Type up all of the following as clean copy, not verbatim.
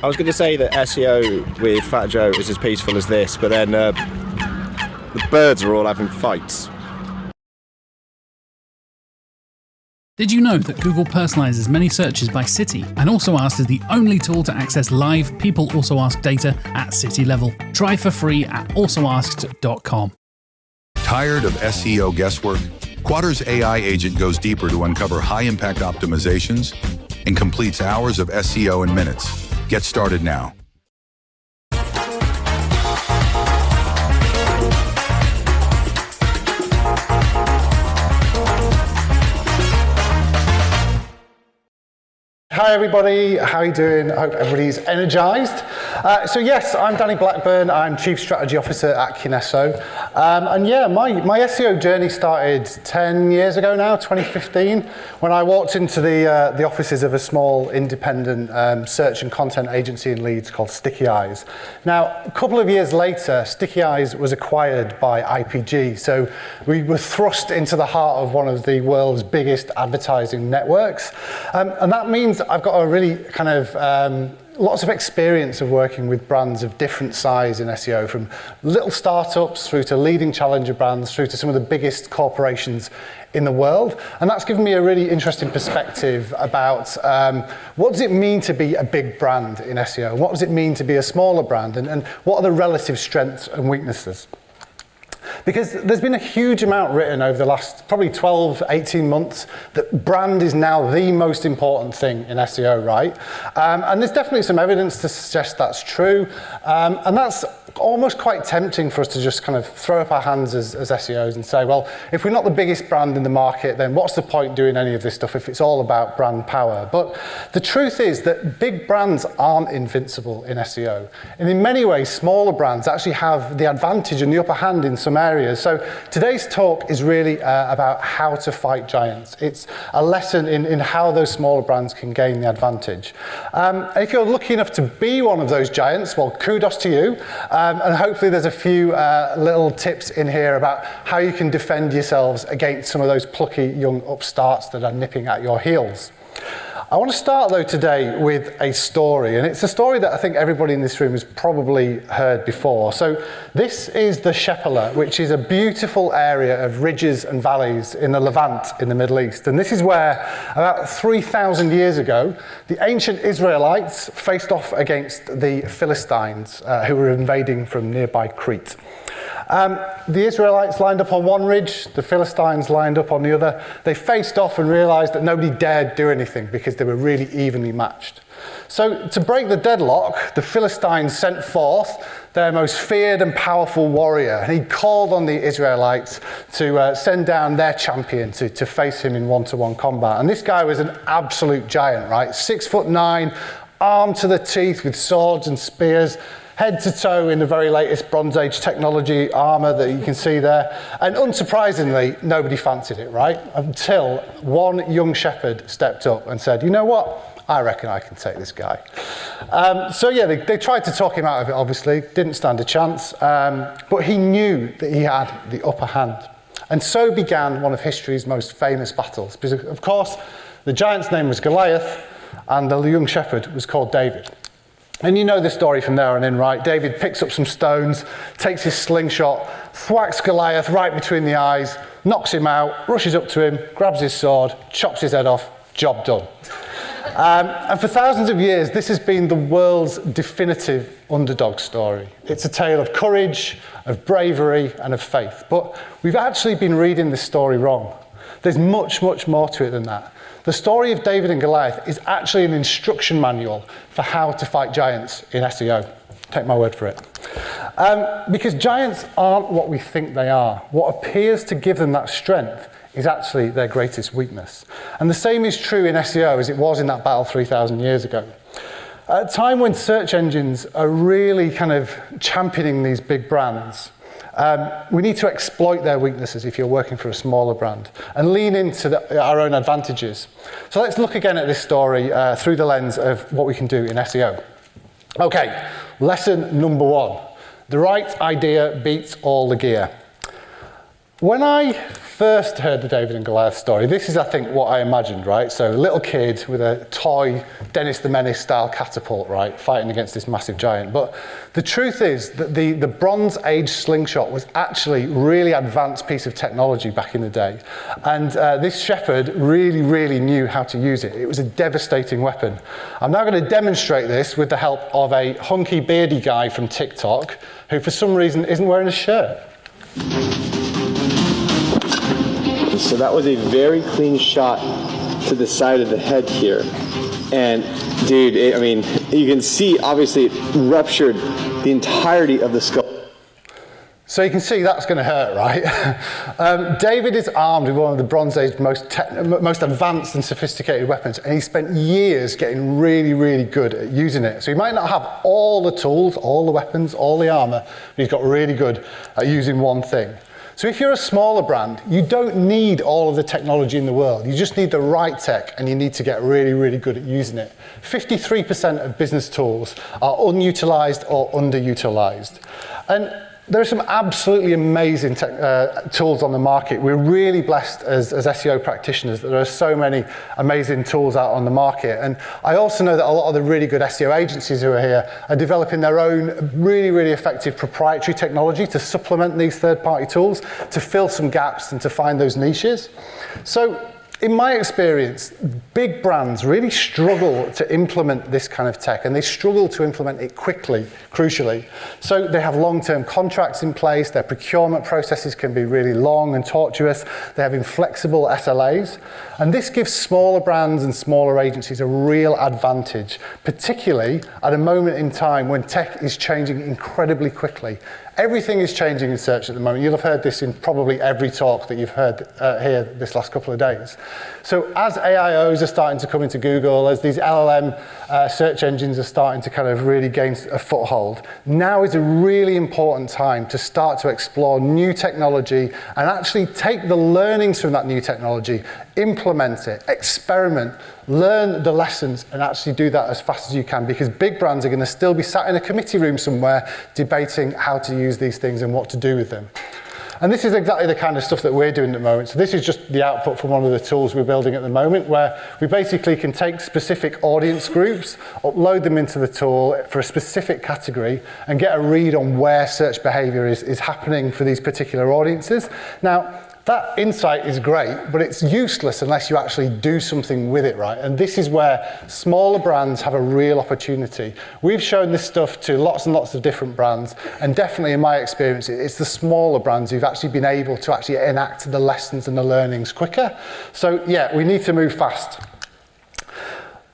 I was going to say that SEO with Fat Joe is as peaceful as this, but then the birds are all having fights. Did you know that Google personalizes many searches by city and Also Asked is the only tool to access live People Also Ask data at city level? Try for free at alsoasked.com. Tired of SEO guesswork? Quadra's AI agent goes deeper to uncover high-impact optimizations and completes hours of SEO in minutes. Get started now. Hi everybody, how are you doing? I hope everybody's energised. So yes, I'm Danny Blackburn, I'm Chief Strategy Officer at KINESSO. And yeah, my SEO journey started 10 years ago now, 2015, when I walked into the offices of a small independent search and content agency in Leeds called Sticky Eyes. Now, a couple of years later, Sticky Eyes was acquired by IPG, so we were thrust into the heart of one of the world's biggest advertising networks. And that means I've got a really kind of lots of experience of working with brands of different size in SEO, from little startups through to leading challenger brands through to some of the biggest corporations in the world. And that's given me a really interesting perspective about what does it mean to be a big brand in SEO? What does it mean to be a smaller brand? And what are the relative strengths and weaknesses? Because there's been a huge amount written over the last probably 12, 18 months that brand is now the most important thing in SEO, right? And there's definitely some evidence to suggest that's true. And that's almost quite tempting for us to just kind of throw up our hands as SEOs and say, well, if we're not the biggest brand in the market, then what's the point doing any of this stuff if it's all about brand power? But the truth is that big brands aren't invincible in SEO. And in many ways, smaller brands actually have the advantage and the upper hand in some areas. So today's talk is really about how to fight giants. It's a lesson in how those smaller brands can gain the advantage. If you're lucky enough to be one of those giants, well, kudos to you. And hopefully there's a few little tips in here about how you can defend yourselves against some of those plucky young upstarts that are nipping at your heels. I want to start though today with a story, and it's a story that I think everybody in this room has probably heard before. So this is the Shephelah, which is a beautiful area of ridges and valleys in the Levant in the Middle East. And this is where about 3,000 years ago, the ancient Israelites faced off against the Philistines who were invading from nearby Crete. The Israelites lined up on one ridge, the Philistines lined up on the other. They faced off and realised that nobody dared do anything because they were really evenly matched. So to break the deadlock, the Philistines sent forth their most feared and powerful warrior, and he called on the Israelites to send down their champion to face him in one-to-one combat. And this guy was an absolute giant, right? 6'9", armed to the teeth with swords and spears, head to toe in the very latest Bronze Age technology armour that you can see there. And unsurprisingly, nobody fancied it, right? Until one young shepherd stepped up and said, you know what? I reckon I can take this guy. So yeah, they tried to talk him out of it, obviously. Didn't stand a chance. But he knew that he had the upper hand. And so began one of history's most famous battles. Because, of course, the giant's name was Goliath, and the young shepherd was called David. And you know the story from there on in, right? David picks up some stones, takes his slingshot, thwacks Goliath right between the eyes, knocks him out, rushes up to him, grabs his sword, chops his head off, job done. And for thousands of years, this has been the world's definitive underdog story. It's a tale of courage, of bravery, and of faith. But we've actually been reading this story wrong. There's much, much more to it than that. The story of David and Goliath is actually an instruction manual for how to fight giants in SEO. Take my word for it. Because giants aren't what we think they are. What appears to give them that strength is actually their greatest weakness. And the same is true in SEO as it was in that battle 3,000 years ago. At a time when search engines are really kind of championing these big brands, we need to exploit their weaknesses if you're working for a smaller brand and lean into our own advantages. So let's look again at this story through the lens of what we can do in SEO. Okay, lesson number one. The right idea beats all the gear. When I first heard the David and Goliath story, this is, I think, what I imagined, right? So a little kid with a toy Dennis the Menace style catapult, right, fighting against this massive giant. But the truth is that the Bronze Age slingshot was actually a really advanced piece of technology back in the day. And this shepherd really, really knew how to use it. It was a devastating weapon. I'm now going to demonstrate this with the help of a hunky, beardy guy from TikTok who, for some reason, isn't wearing a shirt. So that was a very clean shot to the side of the head here. And dude, I mean, you can see obviously it ruptured the entirety of the skull. So you can see that's going to hurt, right? David is armed with one of the Bronze Age most advanced and sophisticated weapons, and he spent years getting really, really good at using it. So he might not have all the tools, all the weapons, all the armor, but he's got really good at using one thing. So if you're a smaller brand, you don't need all of the technology in the world. You just need the right tech, and you need to get really, really good at using it. 53% of business tools are unutilized or underutilized. And there are some absolutely amazing tools on the market. We're really blessed as SEO practitioners that there are so many amazing tools out on the market. And I also know that a lot of the really good SEO agencies who are here are developing their own really, really effective proprietary technology to supplement these third-party tools, to fill some gaps and to find those niches. So in my experience, big brands really struggle to implement this kind of tech, and they struggle to implement it quickly, crucially. So they have long-term contracts in place, their procurement processes can be really long and tortuous, they have inflexible SLAs, and this gives smaller brands and smaller agencies a real advantage, particularly at a moment in time when tech is changing incredibly quickly. Everything is changing in search at the moment. You'll have heard this in probably every talk that you've heard here this last couple of days. So as AIOs are starting to come into Google, as these LLM search engines are starting to kind of really gain a foothold, now is a really important time to start to explore new technology and actually take the learnings from that new technology, implement it, experiment, learn the lessons, and actually do that as fast as you can, because big brands are going to still be sat in a committee room somewhere debating how to use these things and what to do with them. And this is exactly the kind of stuff that we're doing at the moment. So this is just the output from one of the tools we're building at the moment, where we basically can take specific audience groups, upload them into the tool for a specific category, and get a read on where search behavior is happening for these particular audiences. Now, that insight is great, but it's useless unless you actually do something with it, right? And this is where smaller brands have a real opportunity. We've shown this stuff to lots and lots of different brands, and definitely in my experience, it's the smaller brands who've actually been able to actually enact the lessons and the learnings quicker. So yeah, we need to move fast.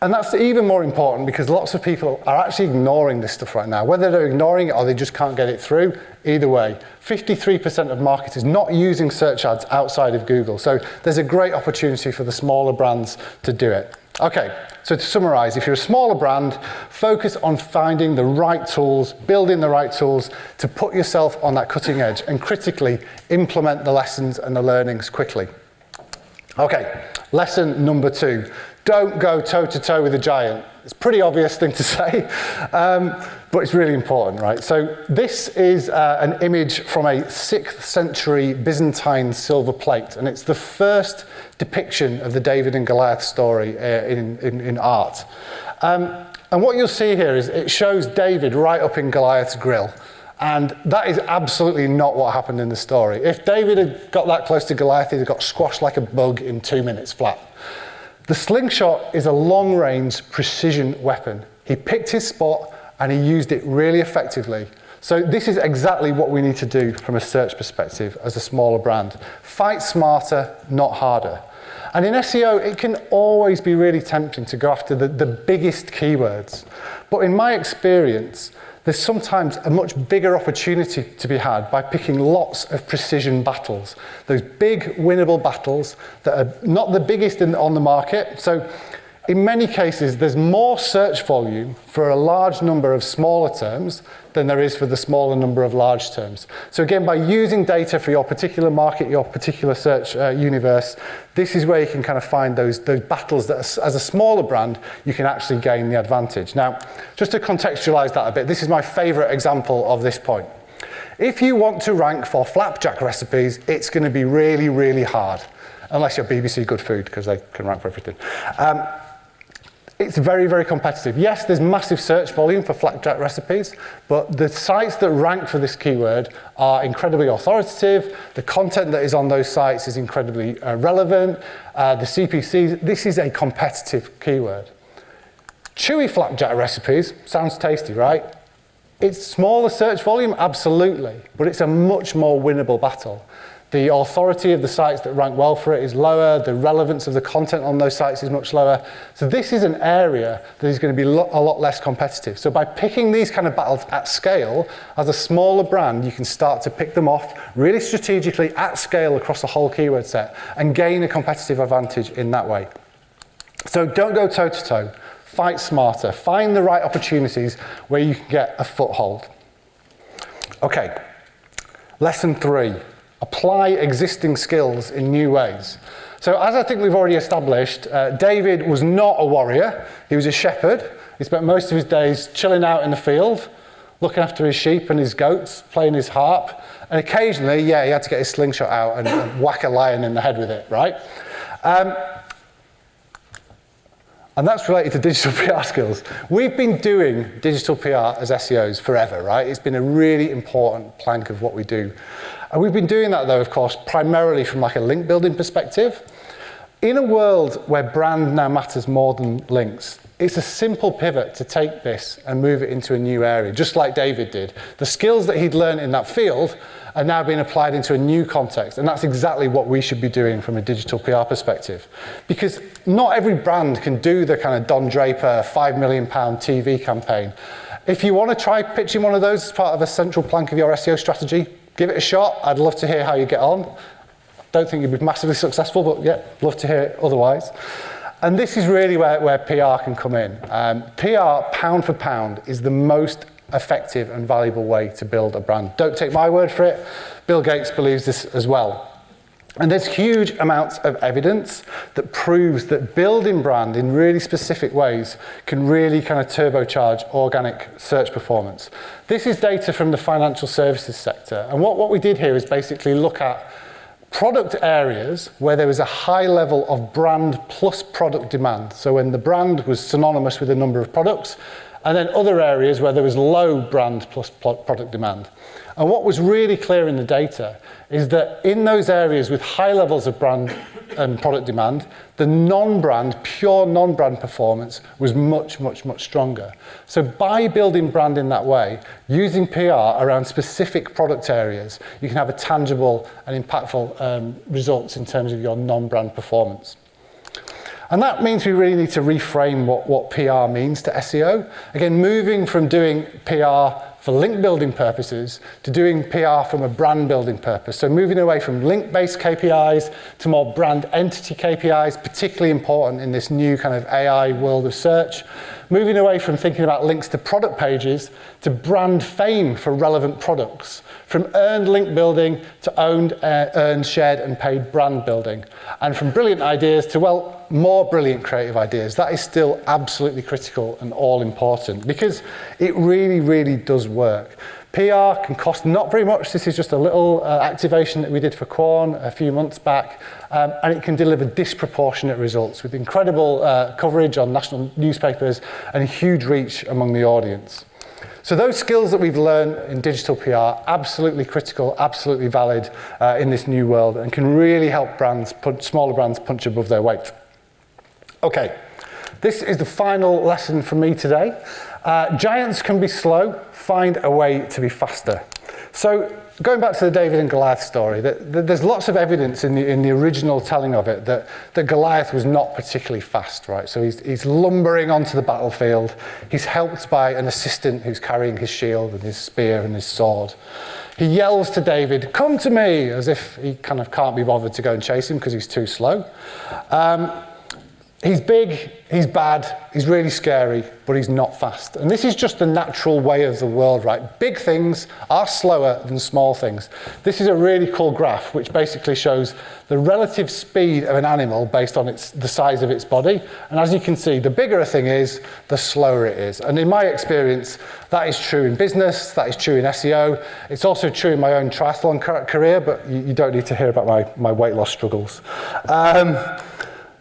And that's even more important because lots of people are actually ignoring this stuff right now. Whether they're ignoring it or they just can't get it through, either way, 53% of marketers not using search ads outside of Google. So there's a great opportunity for the smaller brands to do it. Okay, so to summarize, if you're a smaller brand, focus on finding the right tools, building the right tools to put yourself on that cutting edge, and critically implement the lessons and the learnings quickly. Okay, lesson number 2. Don't go toe-to-toe with a giant. It's a pretty obvious thing to say, but it's really important, right? So this is an image from a 6th century Byzantine silver plate, and it's the first depiction of the David and Goliath story in art. And what you'll see here is it shows David right up in Goliath's grill. And that is absolutely not what happened in the story. If David had got that close to Goliath, he'd have got squashed like a bug in 2 minutes flat. The slingshot is a long-range precision weapon. He picked his spot and he used it really effectively. So this is exactly what we need to do from a search perspective as a smaller brand. Fight smarter, not harder. And in SEO, it can always be really tempting to go after the biggest keywords. But in my experience, there's sometimes a much bigger opportunity to be had by picking lots of precision battles. Those big winnable battles that are not the biggest on the market. So in many cases, there's more search volume for a large number of smaller terms than there is for the smaller number of large terms. So again, by using data for your particular market, your particular search universe, this is where you can kind of find those battles that, as a smaller brand, you can actually gain the advantage. Now, just to contextualize that a bit, this is my favorite example of this point. If you want to rank for flapjack recipes, it's going to be really, really hard, unless you're BBC Good Food, because they can rank for everything. It's very, very competitive. Yes, there's massive search volume for flapjack recipes, but the sites that rank for this keyword are incredibly authoritative. The content that is on those sites is incredibly relevant. The CPCs, this is a competitive keyword. Chewy flapjack recipes, sounds tasty, right? It's smaller search volume, absolutely, but it's a much more winnable battle. The authority of the sites that rank well for it is lower, the relevance of the content on those sites is much lower. So this is an area that is going to be a lot less competitive. So by picking these kind of battles at scale, as a smaller brand, you can start to pick them off really strategically at scale across the whole keyword set and gain a competitive advantage in that way. So don't go toe-to-toe, fight smarter, find the right opportunities where you can get a foothold. Okay, lesson 3. Apply existing skills in new ways. So as I think we've already established, David was not a warrior, he was a shepherd. He spent most of his days chilling out in the field, looking after his sheep and his goats, playing his harp, and occasionally, he had to get his slingshot out and whack a lion in the head with it, right? And that's related to digital PR skills. We've been doing digital PR as SEOs forever, right? It's been a really important plank of what we do. And we've been doing that, though, of course, primarily from like a link building perspective. In a world where brand now matters more than links, it's a simple pivot to take this and move it into a new area, just like David did. The skills that he'd learned in that field are now being applied into a new context, and that's exactly what we should be doing from a digital PR perspective. Because not every brand can do the kind of Don Draper £5 million TV campaign. If you want to try pitching one of those as part of a central plank of your SEO strategy, give it a shot. I'd love to hear how you get on. Don't think you'd be massively successful, but yeah, love to hear it otherwise. And this is really where PR can come in. PR, pound for pound, is the most effective and valuable way to build a brand. Don't take my word for it. Bill Gates believes this as well. And there's huge amounts of evidence that proves that building brand in really specific ways can really kind of turbocharge organic search performance. This is data from the financial services sector. And what we did here is basically look at product areas where there was a high level of brand plus product demand. So when the brand was synonymous with a number of products, and then other areas where there was low brand plus product demand. And what was really clear in the data is that in those areas with high levels of brand and product demand, the non-brand, pure non-brand performance was much, much, much stronger. So by building brand in that way, using PR around specific product areas, you can have a tangible and impactful results in terms of your non-brand performance. And that means we really need to reframe what PR means to SEO. Again, moving from doing PR for link building purposes to doing PR from a brand building purpose. So moving away from link-based KPIs to more brand entity KPIs, particularly important in this new kind of AI world of search. Moving away from thinking about links to product pages to brand fame for relevant products. From earned link building to earned, shared and paid brand building. And from brilliant ideas to, well, more brilliant creative ideas. That is still absolutely critical and all important because it really, really does work. PR can cost not very much. This is just a little activation that we did for Quorn a few months back, and it can deliver disproportionate results with incredible coverage on national newspapers and huge reach among the audience. So those skills that we've learned in digital PR, absolutely critical, absolutely valid in this new world and can really help brands, smaller brands punch above their weight. Okay, this is the final lesson from me today. Giants can be slow, find a way to be faster. So going back to the David and Goliath story, there's lots of evidence in the original telling of it that Goliath was not particularly fast, right? So he's lumbering onto the battlefield. He's helped by an assistant who's carrying his shield and his spear and his sword. He yells to David, "Come to me," as if he kind of can't be bothered to go and chase him because he's too slow. He's big, He's bad, he's really scary, but he's not fast. And this is just the natural way of the world, right? Big things are slower than small things. This is a really cool graph, which basically shows the relative speed of an animal based on the size of its body. And as you can see, the bigger a thing is, the slower it is. And in my experience, that is true in business, that is true in SEO. It's also true in my own triathlon career, but you don't need to hear about my weight loss struggles.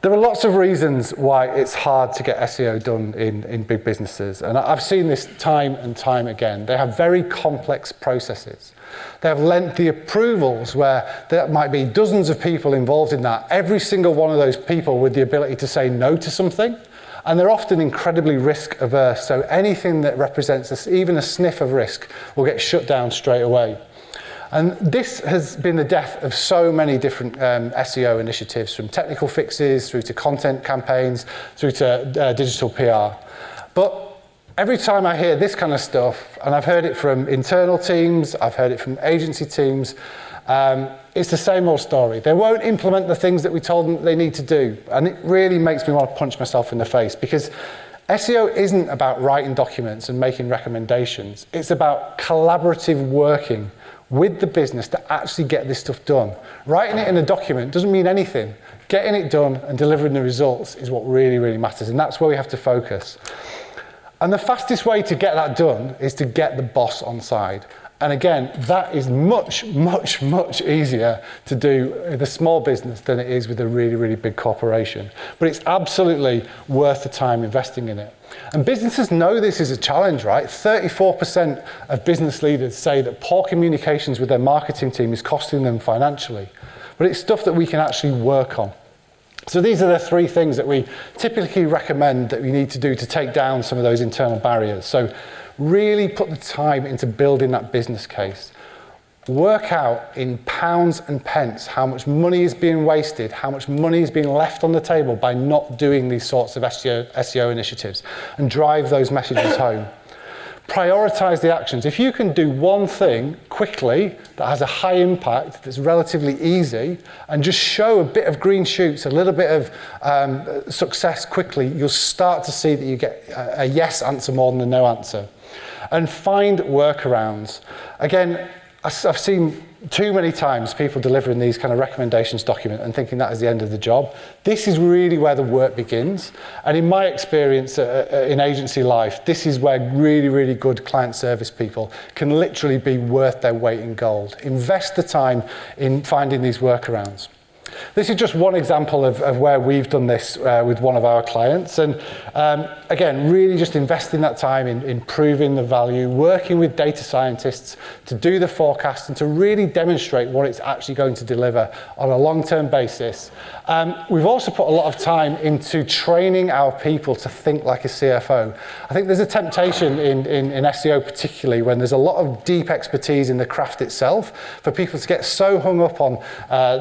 There are lots of reasons why it's hard to get SEO done in big businesses. And I've seen this time and time again. They have very complex processes. They have lengthy approvals where there might be dozens of people involved in that. Every single one of those people with the ability to say no to something. And they're often incredibly risk averse. So anything that represents even a sniff of risk will get shut down straight away. And this has been the death of so many different SEO initiatives, from technical fixes through to content campaigns, through to digital PR. But every time I hear this kind of stuff, and I've heard it from internal teams, I've heard it from agency teams, it's the same old story. They won't implement the things that we told them they need to do. And it really makes me want to punch myself in the face, because SEO isn't about writing documents and making recommendations. It's about collaborative working with the business to actually get this stuff done. Writing it in a document doesn't mean anything. Getting it done and delivering the results is what really, really matters, and that's where we have to focus. And the fastest way to get that done is to get the boss on side. And again, that is much, much, much easier to do with a small business than it is with a really, really big corporation. But it's absolutely worth the time investing in it. And businesses know this is a challenge, right? 34% of business leaders say that poor communications with their marketing team is costing them financially. But it's stuff that we can actually work on. So these are the three things that we typically recommend that we need to do to take down some of those internal barriers. So really put the time into building that business case. Work out in pounds and pence how much money is being wasted, how much money is being left on the table by not doing these sorts of SEO initiatives, and drive those messages home. Prioritize the actions. If you can do one thing quickly that has a high impact, that's relatively easy, and just show a bit of green shoots, a little bit of success quickly, you'll start to see that you get a yes answer more than a no answer. And find workarounds. Again, I've seen too many times people delivering these kind of recommendations document and thinking that is the end of the job. This is really where the work begins. And in my experience in agency life, this is where really, really good client service people can literally be worth their weight in gold. Invest the time in finding these workarounds. This is just one example of where we've done this with one of our clients. And again, really just investing that time in improving the value, working with data scientists to do the forecast and to really demonstrate what it's actually going to deliver on a long-term basis. We've also put a lot of time into training our people to think like a CFO. I think there's a temptation in SEO particularly, when there's a lot of deep expertise in the craft itself, for people to get so hung up on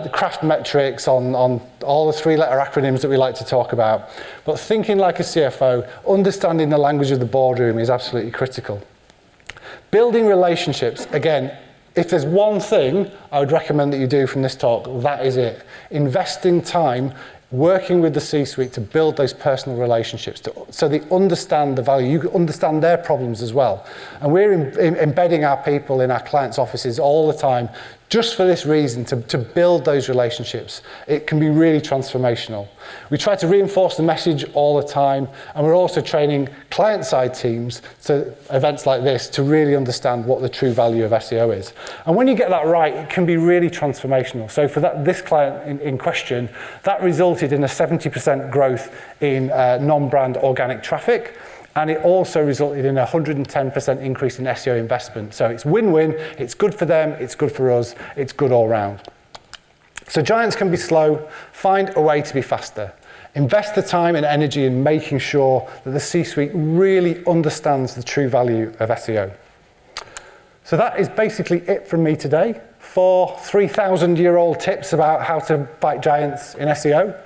the craft metrics, on all the three-letter acronyms that we like to talk about. But thinking like a CFO, understanding the language of the boardroom is absolutely critical. Building relationships, again, if there's one thing I would recommend that you do from this talk, that is it. Investing time working with the C-suite to build those personal relationships so they understand the value, you understand their problems as well. And we're embedding our people in our clients' offices all the time just for this reason, to build those relationships. It can be really transformational. We try to reinforce the message all the time, and we're also training client-side teams to events like this to really understand what the true value of SEO is. And when you get that right, it can be really transformational. So for this client in question, that resulted in a 70% growth in non-brand organic traffic. And it also resulted in a 110% increase in SEO investment. So it's win-win, it's good for them, it's good for us, it's good all round. So giants can be slow, find a way to be faster. Invest the time and energy in making sure that the C-suite really understands the true value of SEO. So that is basically it from me today. 4 3,000-year-old tips about how to fight giants in SEO.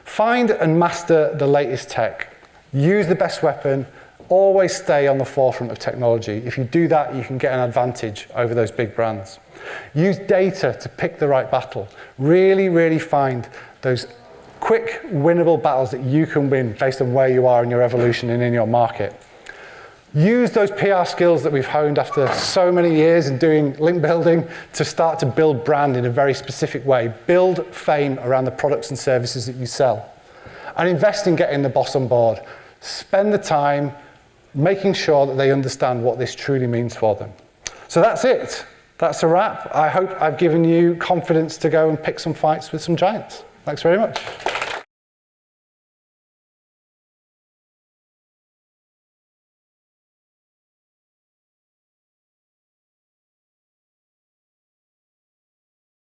Find and master the latest tech. Use the best weapon, always stay on the forefront of technology. If you do that, you can get an advantage over those big brands. Use data to pick the right battle. Really, really find those quick, winnable battles that you can win based on where you are in your evolution and in your market. Use those PR skills that we've honed after so many years in doing link building to start to build brand in a very specific way. Build fame around the products and services that you sell. And invest in getting the boss on board. Spend the time making sure that they understand what this truly means for them. So that's it. That's a wrap. I hope I've given you confidence to go and pick some fights with some giants. Thanks very much.